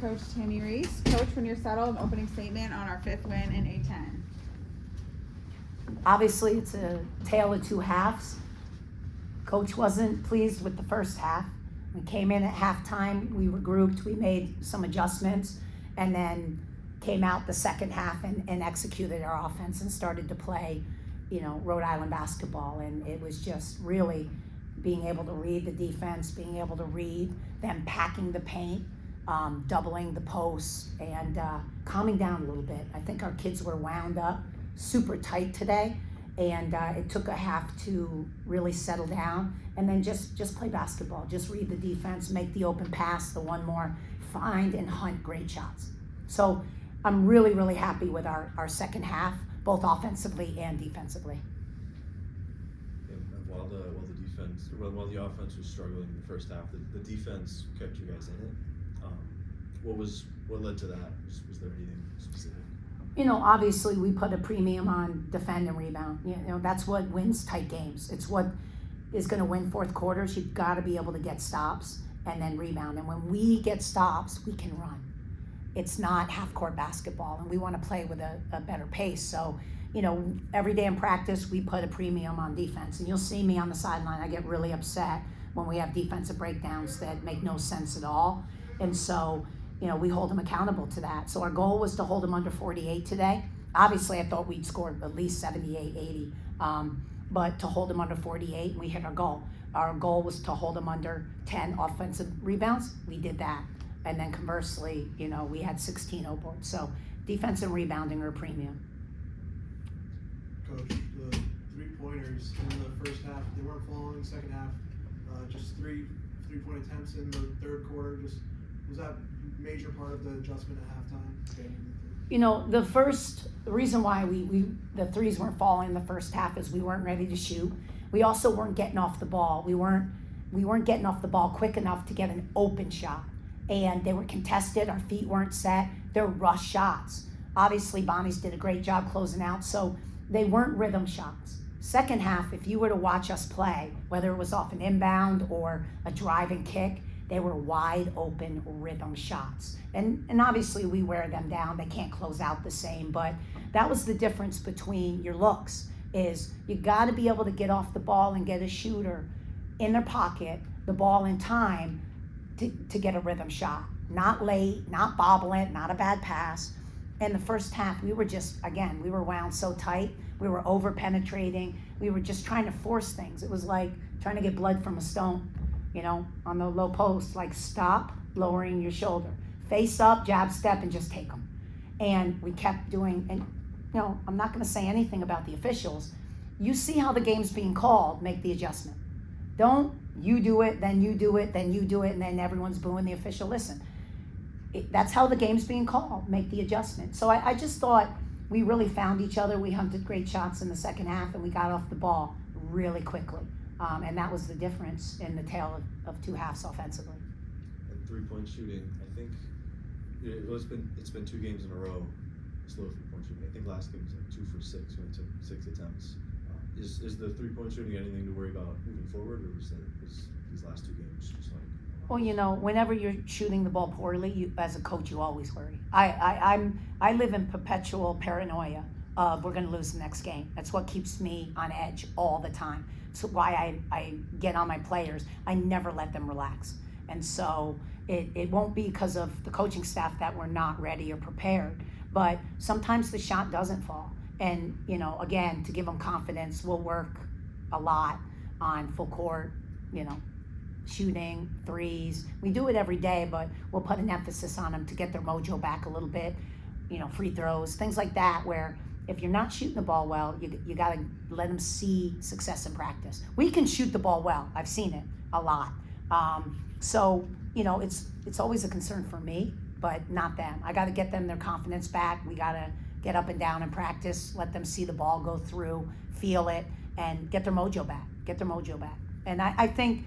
Coach Tammi Reiss. Coach, when you're settled, an opening statement on our 5th win in A10. Obviously, it's a tale of two halves. Coach wasn't pleased with the first half. We came in at halftime, we regrouped, we made some adjustments, and then came out the second half and executed our offense and started to play, Rhode Island basketball. And it was just really being able to read the defense, being able to read them packing the paint, doubling the posts, and calming down a little bit. I think our kids were wound up super tight today, and it took a half to really settle down and then just play basketball, just read the defense, make the open pass, the one more, find and hunt great shots. So I'm really, really happy with our second half, both offensively and defensively. And while the offense was struggling in the first half, the defense kept you guys in it. What led to that? Was there anything specific? Obviously we put a premium on defend and rebound. That's what wins tight games. It's what is going to win fourth quarters. You've got to be able to get stops and then rebound. And when we get stops, we can run. It's not half-court basketball, and we want to play with a better pace. So, every day in practice, we put a premium on defense. And you'll see me on the sideline. I get really upset when we have defensive breakdowns that make no sense at all. And so, we hold them accountable to that. So our goal was to hold them under 48 today. Obviously, I thought we'd score at least 78, 80. But to hold them under 48, we hit our goal. Our goal was to hold them under 10 offensive rebounds. We did that. And then conversely, we had 16 O-boards. So defense and rebounding are a premium. Coach, the three-pointers in the first half, they weren't falling. Second half, just three-point attempts in the third quarter. Was that a major part of the adjustment at halftime? The reason why the threes weren't falling in the first half is we weren't ready to shoot. We also weren't getting off the ball. We weren't getting off the ball quick enough to get an open shot. And they were contested, our feet weren't set, they're rush shots. Obviously, Bonnie's did a great job closing out, so they weren't rhythm shots. Second half, if you were to watch us play, whether it was off an inbound or a drive and kick, they were wide open rhythm shots. And obviously we wear them down, they can't close out the same, but that was the difference between your looks, is you gotta be able to get off the ball and get a shooter in their pocket, the ball in time, to get a rhythm shot. Not late, not bobbling, not a bad pass. In the first half, we were we were wound so tight, we were over penetrating, we were just trying to force things. It was like trying to get blood from a stone, on the low post, like stop lowering your shoulder. Face up, jab step, and just take them. And we kept doing, and I'm not gonna say anything about the officials. You see how the game's being called, make the adjustment. Don't you do it, then you do it, then you do it, and then everyone's booing the official. Listen, that's how the game's being called, make the adjustment. So I just thought we really found each other. We hunted great shots in the second half, and we got off the ball really quickly. And that was the difference in the tale of two halves offensively. And three-point shooting, I think, it's been 2 games in a row, slow three-point shooting. I think last game was like 2 for 6 when we took 6 attempts. Is the three-point shooting anything to worry about moving forward, or was these last 2 games just like? Well, whenever you're shooting the ball poorly, as a coach, you always worry. I live in perpetual paranoia of we're going to lose the next game. That's what keeps me on edge all the time. It's why I get on my players. I never let them relax. And so it won't be because of the coaching staff that we're not ready or prepared, but sometimes the shot doesn't fall. And, again, to give them confidence, we'll work a lot on full court, shooting, threes. We do it every day, but we'll put an emphasis on them to get their mojo back a little bit, free throws, things like that, where if you're not shooting the ball well, you got to let them see success in practice. We can shoot the ball well. I've seen it a lot. So, it's always a concern for me, but not them. I got to get them their confidence back. We got to get up and down in practice, let them see the ball go through, feel it, and get their mojo back. And I think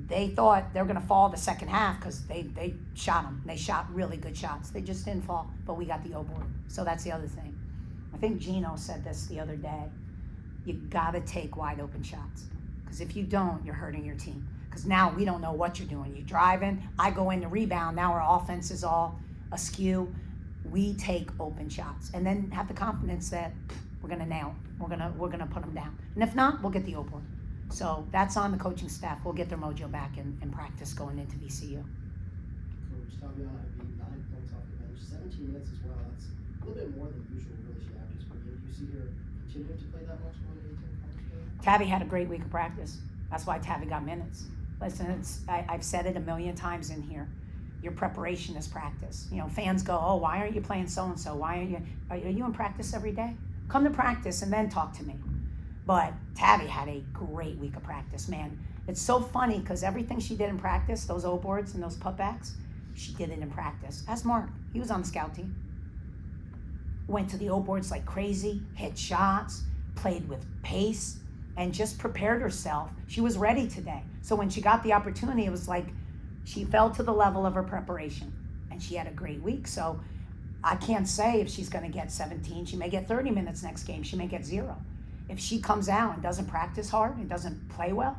they thought they were going to fall the second half because they shot them. They shot really good shots. They just didn't fall, but we got the O-board. So that's the other thing. I think Gino said this the other day. You got to take wide open shots, because if you don't, you're hurting your team. Because Because now we don't know what you're doing. You're driving, I go in to rebound, now our offense is all askew. We take open shots and then have the confidence that we're gonna nail it. We're gonna put them down. And if not, we'll get the O-board. So that's on the coaching staff. We'll get their mojo back in practice going into VCU. Coach Tammi Reiss, 9 points off the bench, 17 minutes as well. That's a little bit more than usual, really, she averages per game. Do you see her continuing to play that much going into the college game? Tabby had a great week of practice. That's why Tabby got minutes. Listen, I've said it a million times in here. Your preparation is practice. You know, fans go, oh, why aren't you playing so-and-so? Why are you in practice every day? Come to practice and then talk to me. But Tabby had a great week of practice, man. It's so funny because everything she did in practice, those O-boards and those putbacks, she did it in practice. As Mark, he was on the scout team. Went to the O-boards like crazy, hit shots, played with pace, and just prepared herself. She was ready today. So when she got the opportunity, it was like she fell to the level of her preparation. And she had a great week. So I can't say if she's going to get 17. She may get 30 minutes next game. She may get 0. If she comes out and doesn't practice hard and doesn't play well,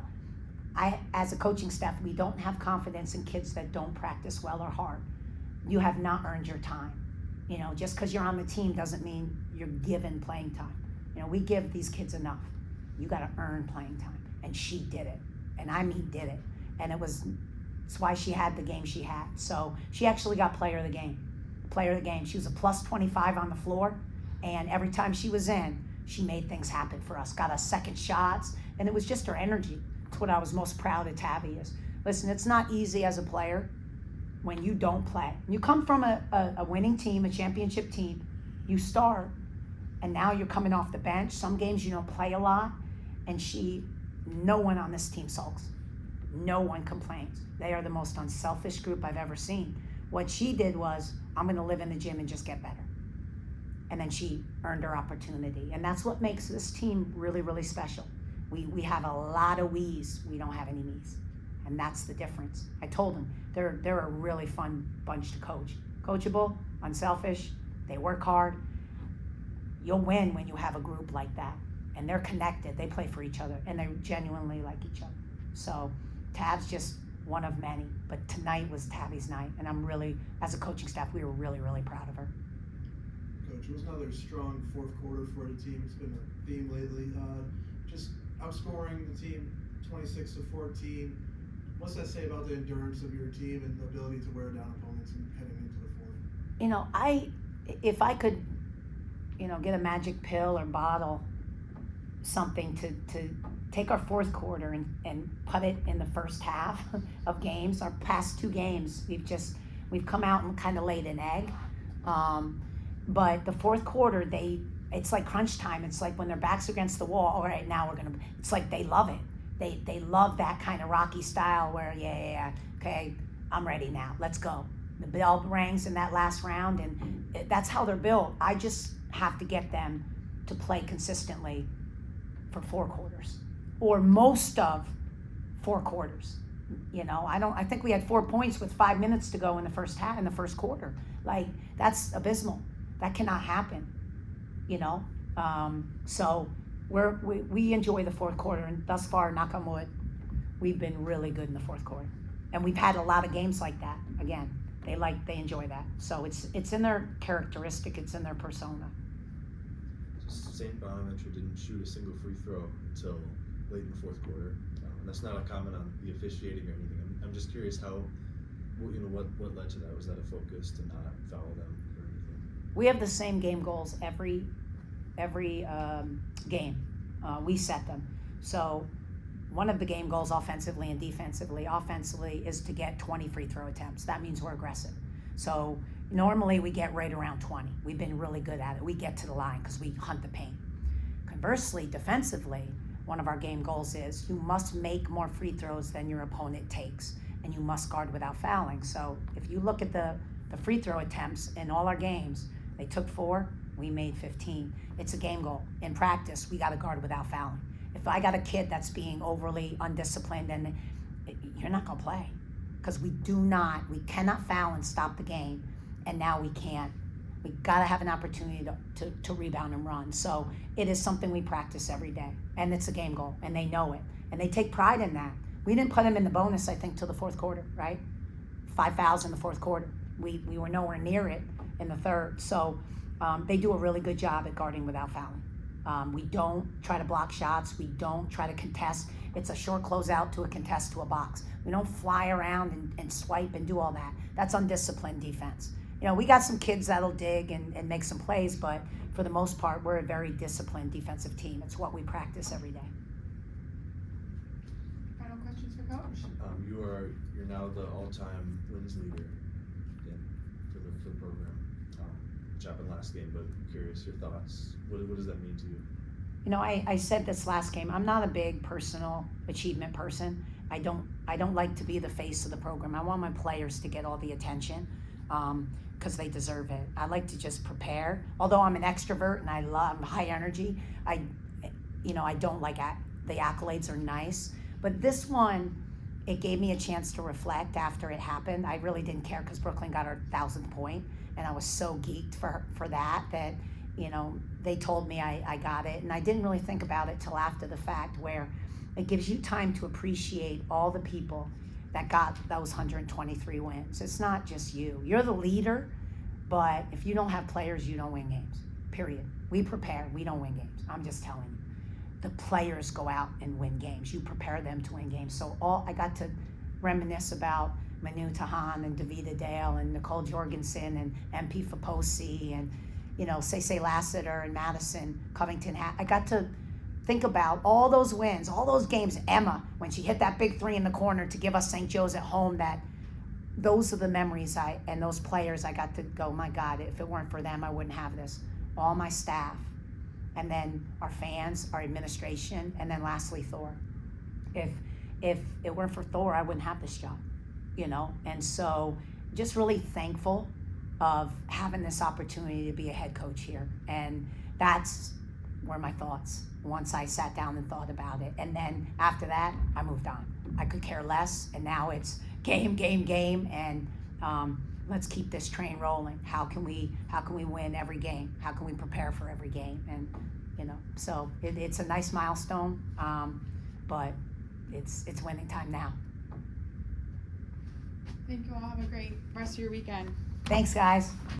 as a coaching staff, we don't have confidence in kids that don't practice well or hard. You have not earned your time. You know, just because you're on the team doesn't mean you're given playing time. You know, we give these kids enough. You got to earn playing time. And she did it. And I mean did it. And it's why she had the game she had. So she actually got player of the game. Player of the game. She was a plus 25 on the floor. And every time she was in, she made things happen for us. Got us second shots. And it was just her energy. That's what I was most proud of Tabby is. Listen, it's not easy as a player when you don't play. You come from a winning team, a championship team. You start. And now you're coming off the bench. Some games you don't play a lot. And no one on this team sulks. No one complains. They are the most unselfish group I've ever seen. What she did was, I'm going to live in the gym and just get better. And then she earned her opportunity. And that's what makes this team really, really special. We have a lot of we's. We don't have any me's. And that's the difference. I told them, they're a really fun bunch to coach. Coachable, unselfish, they work hard. You'll win when you have a group like that. And they're connected. They play for each other. And they genuinely like each other. So Tab's just one of many. But tonight was Tabby's night. And I'm really, as a coaching staff, we were really, really proud of her. Coach, it was another strong fourth quarter for the team. It's been a theme lately. Just outscoring the team 26-14. What's that say about the endurance of your team and the ability to wear down opponents and heading into the fourth? You know, if I could, get a magic pill or bottle, something to take our fourth quarter and put it in the first half of games. Our past 2 games, we've come out and kind of laid an egg. But the fourth quarter, it's like crunch time. It's like when their back's against the wall. All right, now it's like they love it. They love that kind of Rocky style where, yeah, okay, I'm ready now. Let's go. The bell rings in that last round, and that's how they're built. I just have to get them to play consistently for 4 quarters, or most of 4 quarters. I think we had 4 points with 5 minutes to go in the first quarter. Like, that's abysmal. That cannot happen. So we enjoy the fourth quarter, and thus far, knock on wood, we've been really good in the fourth quarter, and we've had a lot of games like that. Again, they enjoy that. So it's in their characteristic. It's in their persona. St. Bonaventure didn't shoot a single free throw until late in the fourth quarter. And that's not a comment on the officiating or anything. I'm just curious what led to that? Was that a focus to not foul them or anything? We have the same game goals every game. We set them. So one of the game goals offensively and defensively is to get 20 free throw attempts. That means we're aggressive. So normally we get right around 20. We've been really good at it. We get to the line because we hunt the paint. Conversely, defensively, one of our game goals is you must make more free throws than your opponent takes, and you must guard without fouling. So if you look at the free throw attempts in all our games, they took 4, we made 15. It's a game goal. In practice, we got to guard without fouling. If I got a kid that's being overly undisciplined, then you're not going to play, because we cannot foul and stop the game, and now we can't. We got to have an opportunity to rebound and run. So it is something we practice every day, and it's a game goal, and they know it, and they take pride in that. We didn't put them in the bonus, I think, till the fourth quarter, right? 5 fouls in the fourth quarter. We were nowhere near it in the third. So they do a really good job at guarding without fouling. We don't try to block shots. We don't try to contest. It's a short closeout to a contest to a box. We don't fly around and swipe and do all that. That's undisciplined defense. You know, we got some kids that'll dig and make some plays, but for the most part, we're a very disciplined defensive team. It's what we practice every day. Final questions for Coach? You're now the all-time wins leader for the program, which happened last game, but I'm curious your thoughts. What does that mean to you? You know, I said this last game, I'm not a big personal achievement person. I don't like to be the face of the program. I want my players to get all the attention because they deserve it. I like to just prepare. Although I'm an extrovert and I love high energy, I don't like the accolades are nice. But this one, it gave me a chance to reflect after it happened. I really didn't care because Brooklyn got our 1,000th point, and I was so geeked for that, you know, they told me I got it, and I didn't really think about it till after the fact, where it gives you time to appreciate all the people that got those 123 wins. It's not just you. You're the leader, but if you don't have players, you don't win games, period. We prepare, we don't win games. I'm just telling you. The players go out and win games. You prepare them to win games. So I got to reminisce about Manu Tahan and Davida Dale and Nicole Jorgensen and MP Faposi and, you know, Cece Lassiter and Madison Covington. I got to think about all those wins, all those games. Emma, when she hit that big three in the corner to give us St. Joe's at home, those are the memories and those players I got to go, my God, if it weren't for them, I wouldn't have this. All my staff, and then our fans, our administration, and then lastly, Thor. If it weren't for Thor, I wouldn't have this job, you know? And so just really thankful of having this opportunity to be a head coach here. And that's were my thoughts once I sat down and thought about it. And then after that, I moved on. I could care less, and now it's game, and let's keep this train rolling. How can we win every game? How can we prepare for every game? And, you know, so it's a nice milestone, but it's winning time now. Thank you all. Have a great rest of your weekend. Thanks, guys.